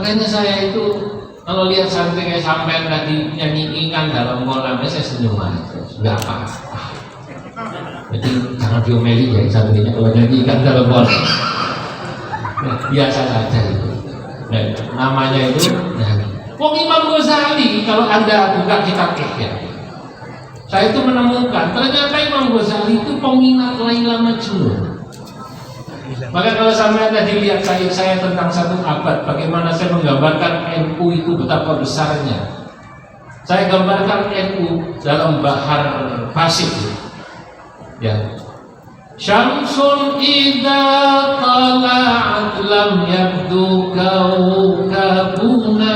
Makanya saya itu kalau lihat santri kayak sampean tadi nyanyi ikan dalam kolam, saya senyum aja, nggak apa-apa. Jadi jangan diomeli ya santrinya kalau nyanyi ikan dalam kolam. Nah, biasa saja itu. Nah, namanya itu. Wong Imam Ghazali kalau Anda buka kitab Ihya, saya itu menemukan ternyata Imam Ghazali itu peminat Laila Majnun. Maka kalau sampai tadi lihat saya tentang satu abad, bagaimana saya menggambarkan NU itu betapa besarnya. Saya gambarkan NU dalam bahar Pasif. Ya. Syamsun idza tala'at lam yabdu kawkabuna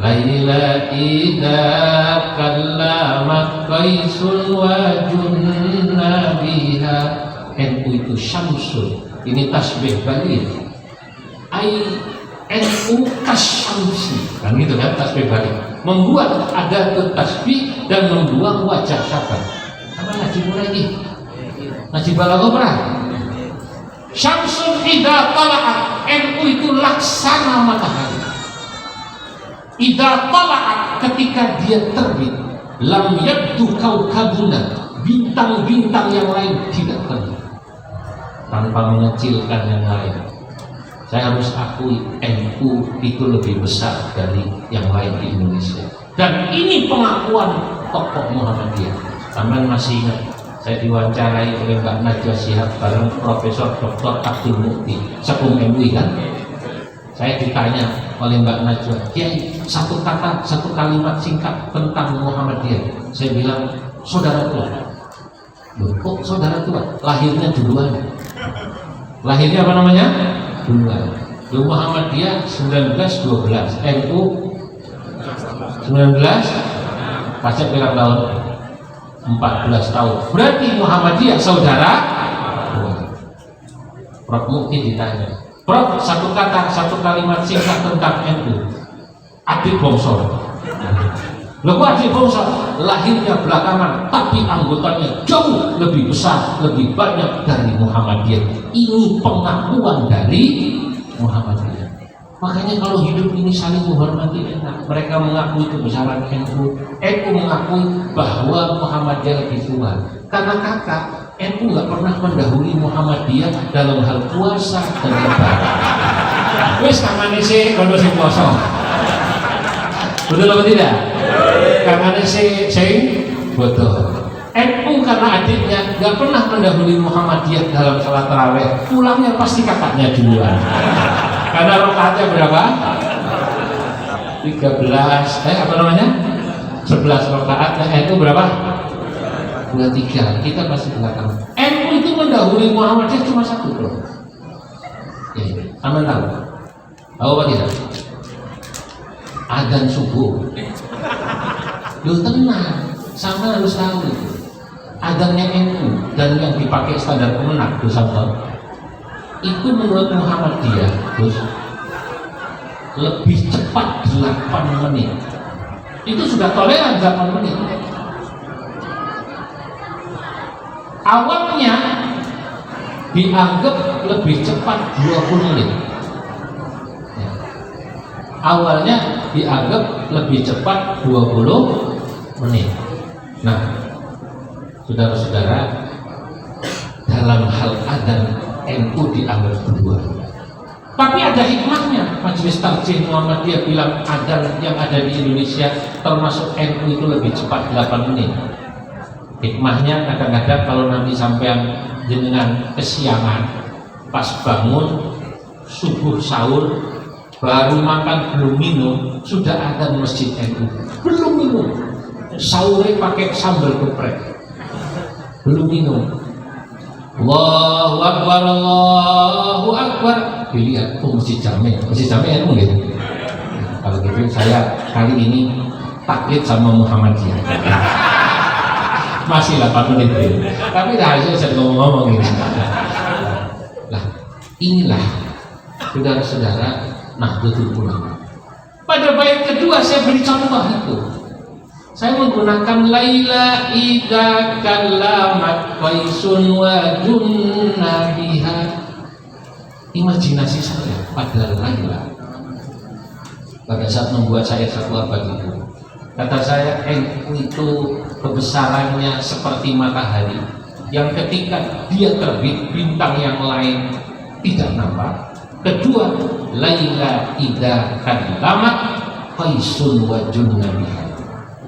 Laila idza kallamat qaisun wa junna biha. NU itu syamsun, ini tasbih balik. NU kasyamsi, kan gitu kan, tasbih balik. Membuat ada tasbih dan membuang wajah sabar. Apa ngaji mulai ini? Ngaji balaghah pernah? Syamsun idza tala'at, NU itu laksana matahari. Idza tala'at, ketika dia terbit, lam yabdu kaukabuna, bintang-bintang yang lain tidak terbit. Tanpa mengecilkan yang lain, saya harus akui NU itu lebih besar dari yang lain di Indonesia. Dan ini pengakuan tokoh Muhammadiyah. Sampai masih ingat, saya diwawancarai oleh Mbak Najwa Shihab bareng Profesor Dr. Abdul Mukti, Sekum MUI kan. Saya ditanya oleh Mbak Najwa, Kiai, satu kata, satu kalimat singkat tentang Muhammadiyah. Saya bilang, saudara tua. Loh, kok saudara tua? Lahirnya duluan. Lahirnya apa namanya? Duluan. Loh, Muhammadiyah 1912, NU 19, pajak berapa tahun? 14 tahun. Berarti Muhammadiyah saudara tua. Prof Mukti ditanya, Prof, satu kata, satu kalimat singkat tentang NU. Adik bongso. Loh, kok adik bongso? Lahirnya belakangan, tapi anggotanya jauh lebih besar, lebih banyak dari Muhammadiyah. Ini pengakuan dari Muhammadiyah. Makanya kalau hidup ini saling menghormati enak. Mereka mengakui kebesaran NU. NU mengakui bahwa Muhammadiyah lebih tua. Karena kakak, NU nggak pernah mendahului Muhammadiyah dalam hal puasa dan ibadah. Wes kamane sih kalau sing puasa. Betul apa tidak? Kamane sing betul. NU karena adiknya nggak pernah mendahului Muhammadiyah dalam salat tarawih. Pulangnya pasti kakaknya duluan. Karena rakaatnya berapa? 13. Apa namanya? 11 rakaat. NU berapa? 23. Kita pasti belakang. NU itu mendahului Muhammadiyah cuma satu, bro. Ya, aman tahu? Tahu apa tidak? Adzan subuh. Lu tenang, sama harus tahu. Adzannya NU dan yang dipakai standar Kemenak dosa itu menurut Muhammadiyah terus lebih cepat 8 menit. Itu sudah toleran 8 menit. Awalnya dianggap lebih cepat 20 menit. Ya. Awalnya dianggap lebih cepat 20 menit. Nah, saudara-saudara, dalam hal adzan NU dianggap kedua. Tapi ada hikmahnya. Majelis Tarjih Muhammadiyah bilang adzan yang ada di Indonesia termasuk NU itu lebih cepat 8 menit. Hikmahnya kadang-kadang kalau nanti sampean jenengan kesiangan, pas bangun subuh sahur baru makan belum minum sudah ada masjid NU. Belum minum. Sahurnya pakai sambal geprek. Belum minum. Allahu Akbar, Allahu Akbar. Dilihat, masjid Jami NU gitu. Kalau gitu saya kali ini taklid sama Muhammadiyah. Masih 8 menit gitu. Tapi hasilnya saya ngomong-ngomong gitu. Nah, inilah saudara-saudara Nahdlatul Ulama. Pada bait kedua saya beri contoh itu. Saya menggunakan Laila idza kallamat qaisun wa junna biha. Imajinasi saya pada Laila pada saat membuat syair satu abad itu. Kata saya, NU itu kebesarannya seperti matahari yang ketika dia terbit bintang yang lain tidak nampak. Kedua, laila idza kallamat qaisun wa junnabiha.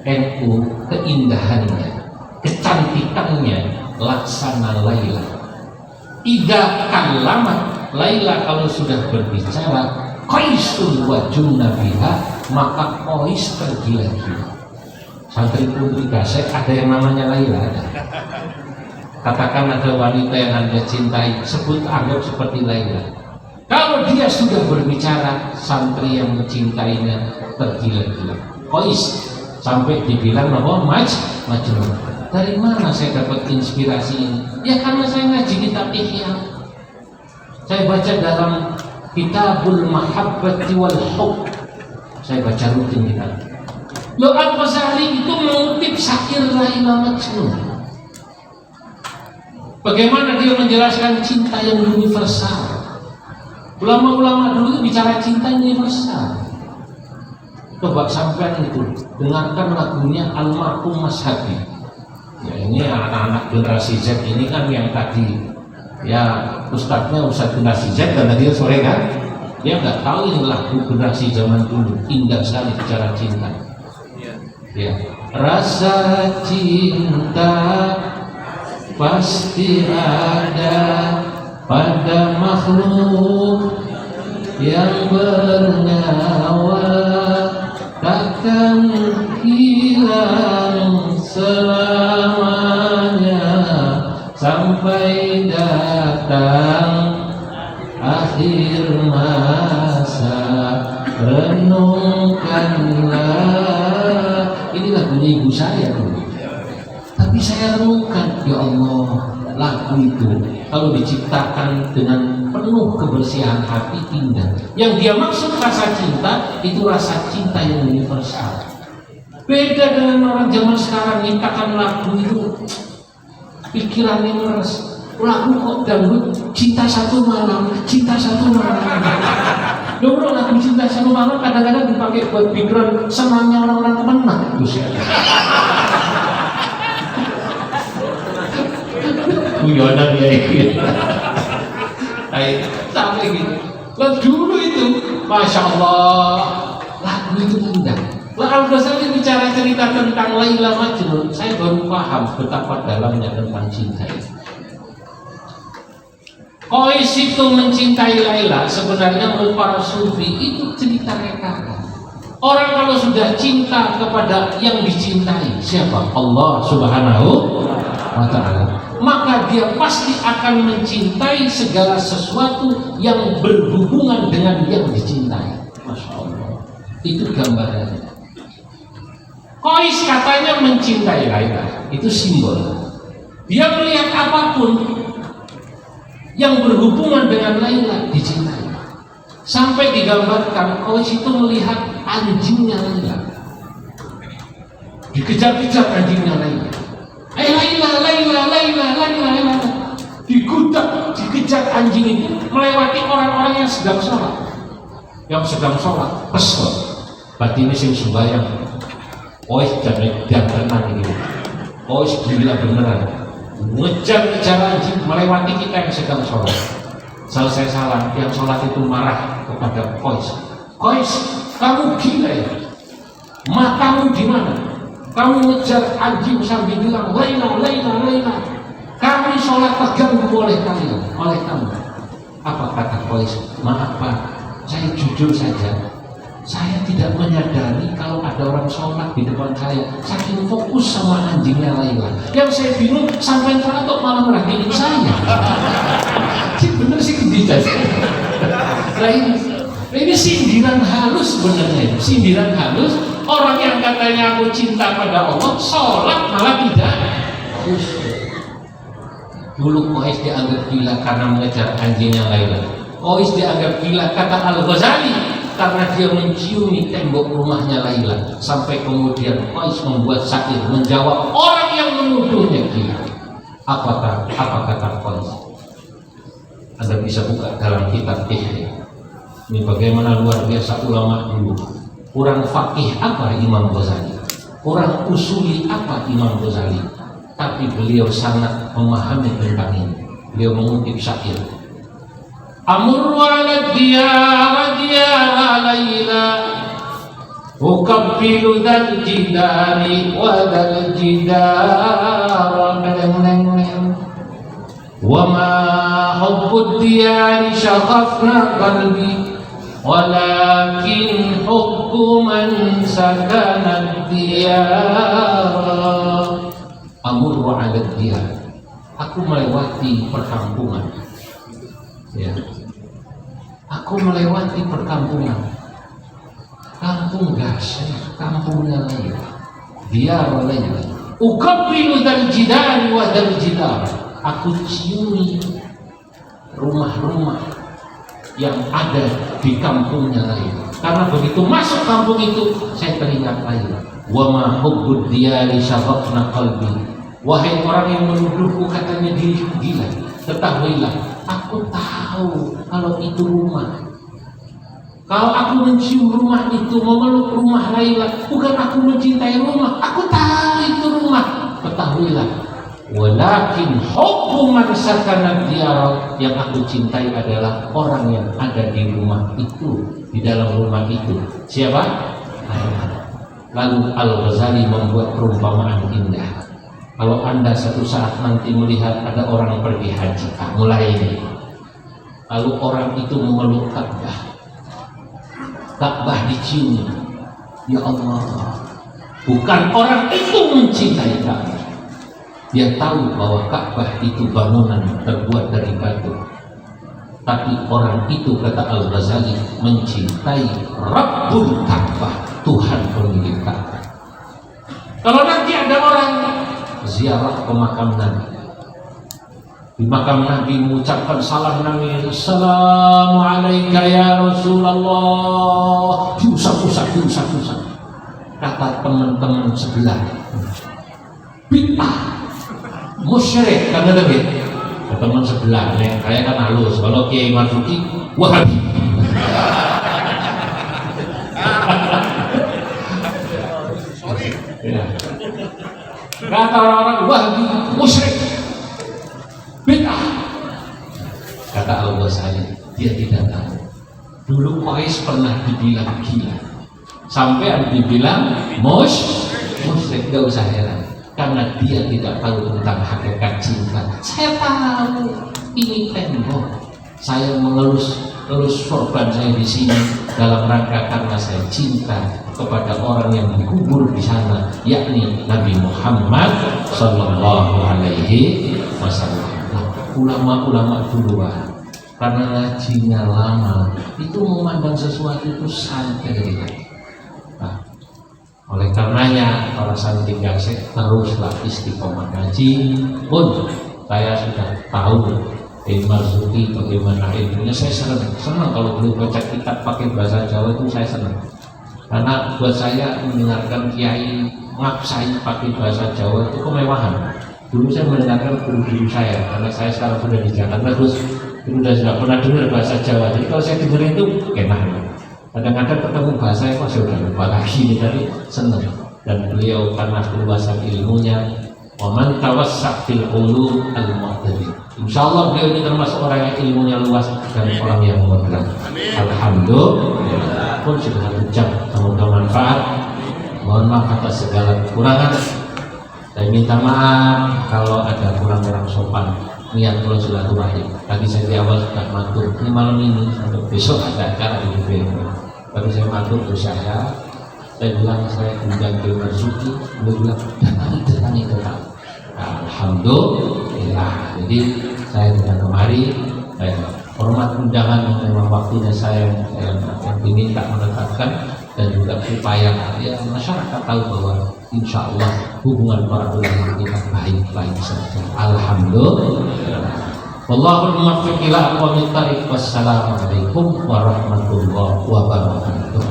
NU keindahannya, kecantikannya laksana Laila. Idza kallamat, Laila kalau sudah berbicara, qaisun wa junnabiha, maka Qais tergila-gila. Santri putri Gasek ada yang namanya Laila, ada. Katakan ada wanita yang Anda cintai, sebut anggap seperti Laila. Kalau dia sudah berbicara, santri yang mencintainya tergila-gila. Qais sampai dibilang bahwa Majnun. Dari mana saya dapat inspirasi ini? Ya karena saya ngaji kitab Ihya. Saya baca dalam Kitabul Mahabbati wal Hubb. Saya baca rutin kitab. Loh, Al-Ghazali itu mengutip syair Laila Majnun. Bagaimana dia menjelaskan cinta yang universal. Ulama-ulama dulu itu bicara cinta universal. Coba sampean itu dengarkan lagunya almarhum Mas Habi. Ya ini anak-anak generasi Z ini kan yang tadi ya ustadznya Ustadz generasi Z karena dia sore kan, dia nggak tahu ini lagu generasi zaman dulu, indah sekali bicara cinta. Ya, rasa cinta pasti ada pada makhluk yang bernyawa, takkan hilang selamanya sampai datang akhir masa. Renungkanlah, ini lagunya ibu saya dulu, tapi saya renungkan, ya Allah, lagu itu kalau diciptakan dengan penuh kebersihan hati indah. Yang dia maksud rasa cinta itu rasa cinta yang universal. Beda dengan orang zaman sekarang nyiptakan lagu itu pikirannya meres. Lagu kok dangdut cinta satu malam, cinta satu malam. Dulu lagu cinta satu malam kadang-kadang dipakai buat pikiran senangnya orang-orang temenan. Guyonan ya gitu. Sampai gitu. Lalu dulu itu, masya Allah, lagu itu indah. Lalu Al-Ghazali bicara cerita tentang Laila Majnun, saya baru paham betapa dalamnya tentang cinta itu. Qais itu mencintai Laila, sebenarnya menurut para sufi itu cerita rekaman. Orang kalau sudah cinta kepada yang dicintai, siapa? Allah Subhanahu wa Ta'ala, maka dia pasti akan mencintai segala sesuatu yang berhubungan dengan yang dicintai. Masya Allah, itu gambarannya. Qais katanya mencintai Laila, itu simbol. Dia melihat apapun yang berhubungan dengan Laila dicintai. Sampai digambarkan Qais itu melihat anjingnya Laila, dikejar-kejar anjingnya Laila. Laila, digudak, dikejar anjing itu melewati orang-orang yang sedang sholat, kesel, batinnya sing sembahyang. Qais jangan tenang ini, Qais gila beneran, ngejar-ngejar anjing melewati kita yang sedang sholat. Selesai salam, yang sholat itu marah kepada Qais. Qais, kamu gila ya? Matamu di mana? Kamu ngejar anjing sambil bilang Laila. Kami sholat terganggu oleh kalian, oleh kamu. Apa kata Qais? Maaf Pak, saya jujur saja, saya tidak menyadari kalau ada orang sholat di depan saya. Saking fokus sama anjingnya Laila, yang saya bingung sampai sholat kok malah merhatiin saya. Sih bener sih kebijakan. Nah ini sindiran halus sebenarnya, sindiran halus. Orang yang katanya aku cinta pada Allah, sholat malah tidak khusyuk. Dulu Qais dianggap gila karena mengejar anjingnya Laila. Qais dianggap gila, kata Al-Ghazali, karena dia menciumi tembok rumahnya Laila. Sampai kemudian Qais membuat syair menjawab orang yang menuduhnya gila. Apa kata Qais? Anda bisa buka dalam kitab Ihya. Ini bagaimana luar biasa ulama dulu. kurang fakih apa Imam Ghazali, kurang usuli apa Imam Ghazali, tapi beliau sangat memahami tentang ini. Beliau mengutip syair, amurru ala diyara diyara layla ukabbilu dal jidari wa dal jidara wa ma hubbud diyari syaghafna qalbi walakin hubbu man sakana diyara. Amurru ala diyar, aku melewati perkampungan, ya. Aku melewati perkampungan, kampung gasnya, kampungnya lain, diyar lain. Ukabbilu dal jidari wa dal jidar, aku ciumi rumah-rumah yang ada di kampungnya lain. Karena begitu masuk kampung itu, saya teringat lain. Wa ma hubbud diyari syafaqna qalbi. Wahai orang yang menuduhku katanya diriku gila, ketahuilah, aku tahu kalau itu rumah. Kalau aku mencium rumah itu, memeluk rumah Laila, bukan aku mencintai rumah, aku tahu itu rumah. Ketahuilah, walakin hubbu man sakana diyar, yang aku cintai adalah orang yang ada di rumah itu, di dalam rumah itu. Siapa? Lalu Al-Ghazali membuat perumpamaan indah. Kalau Anda satu saat nanti melihat ada orang pergi haji, mulai ini, lalu orang itu memeluk Ka'bah, Ka'bah dicium, ya Allah, bukan orang itu mencintai Ka'bah. Dia tahu bahwa Ka'bah itu bangunan terbuat dari batu, tapi orang itu, kata Al-Ghazali, mencintai Rabbul Ka'bah, Tuhan pemilik Ka'bah. Kalau nanti ada orang ziarah ke makam Nabi, di makam Nabi mengucapkan salam Nabi, Assalamualaikum ya Rasulullah, diusap-usap. Kata teman-teman sebelah, bid'ah, musyrik, kata Nabi. Teman sebelah, kayak kan halus. Kalau Kiai Marzuki, Wahabi. Ya. Kata orang-orang Wahabi, musyrik, bid'ah. Kata Al-Ghazali, dia tidak tahu. Dulu Qais pernah dibilang gila, sampai dibilang musyrik. Gak usah heran, karena dia tidak tahu tentang hakikat cinta. Saya tahu ini tembok, saya mengelus sorban saya di sini dalam rangka karena saya cinta kepada orang yang dikubur di sana, yakni Nabi Muhammad Sallallahu Alaihi Wasallam. Ulama-ulama duluan, karena ngajinya lama, itu memandang sesuatu itu santai. Nah, oleh karenanya para santri gasek teruslah istiqomah ngaji. Pun saya sudah tahu Marzuki bagaimana ilmunya. Saya senang kalau beliau baca kitab pakai bahasa Jawa, itu saya senang. Karena buat saya mendengarkan kiai ngapsain pakai bahasa Jawa itu kemewahan. Dulu saya mendengarkan guru-guru saya, karena saya sekarang sudah di Jakarta, terus itu sudah pernah dengar bahasa Jawa. Jadi kalau saya dengerin itu enak. Kadang-kadang ketemu bahasa yang masih udah lupa lagi, tapi senang. Dan beliau karena keluasan ilmunya, waman tawassak fil ulum al-mu'tadil. Insyaallah beliau ini termasuk orang yang ilmunya luas dan orang yang moderat. Alhamdulillah. Pun sudah 1 jam, semoga manfaat. Mohon maaf atas segala kekurangan. Saya minta maaf kalau ada kurang-kurang sopan. Niat kalau silaturahim. Tadi saya di awal sudah matur. Ini malam ini sampai besok ada acara di DPR. Tadi saya matur ke saya bilang saya undang ke Marzuki. Beliau bilang datangi tetap. Alhamdulillah. Jadi saya datang kemari. Hormat undangan yang memang waktunya saya yang diminta menetapkan, dan juga supaya ya masyarakat tahu bahwa insya Allah hubungan para ulama kita baik-baik saja. Alhamdulillah. Wallahul muwaffiq ila aqwamit thariq. Wassalamualaikum warahmatullahi wabarakatuh.